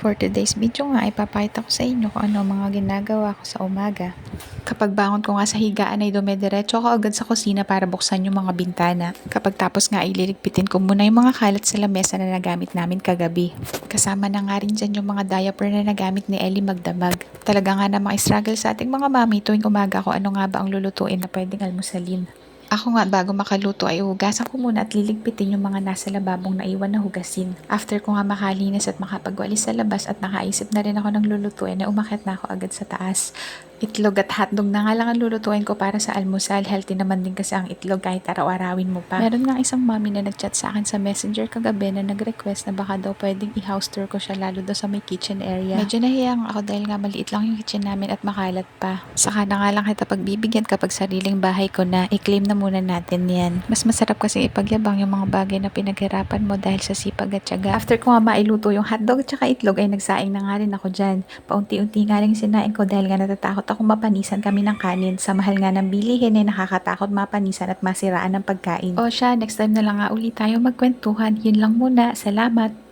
For today's video nga, ipapakita ko sa inyo kung ano mga ginagawa ko sa umaga. Kapag bangon ko nga sa higaan ay dumediretso ako agad sa kusina para buksan yung mga bintana. Kapag tapos nga ililigpitin ko muna yung mga kalat sa lamesa na nagamit namin kagabi. Kasama na nga rin dyan yung mga diaper na nagamit ni Ellie magdamag. Talaga nga namang struggle sa ating mga mami tuwing umaga kung ano nga ba ang lulutuin na pwedeng almusalin. Ako nga bago makaluto ay uhugasan ko muna at liligpitin yung mga nasa lababong naiwan na hugasin. After ko nga makalinis at makapagwalis sa labas at nakaisip na rin ako ng lulutuin ay umakyat na ako agad sa taas. Itlog at hotdog na nga lang ang lulutuin ko para sa almusal. Healthy naman din kasi ang itlog kahit araw-arawin mo pa. Meron nga isang mami na nagchat sa akin sa messenger kagabi na nag-request na baka daw pwedeng i-house tour ko siya lalo daw sa may kitchen area. Medyo nahiyang ako dahil nga maliit lang yung kitchen namin at makalat pa. Saka na nga lang kita pagbibigyan kapag sariling bahay ko na, i-claim na muna natin yan. Mas masarap kasi ipagyabang yung mga bagay na pinaghirapan mo dahil sa sipag at tiyaga. After ko nga mailuto yung hotdog at saka itlog ay nagsaing na nga rin ako dyan. Paunti-unti nga rin sinain ko dahil nga natatakot ako mapanisan kami ng kanin. Sa mahal nga ng bilihin ay nakakatakot mapanisan at masiraan ng pagkain. O siya, next time na lang nga ulit tayo magkwentuhan. Yun lang muna. Salamat!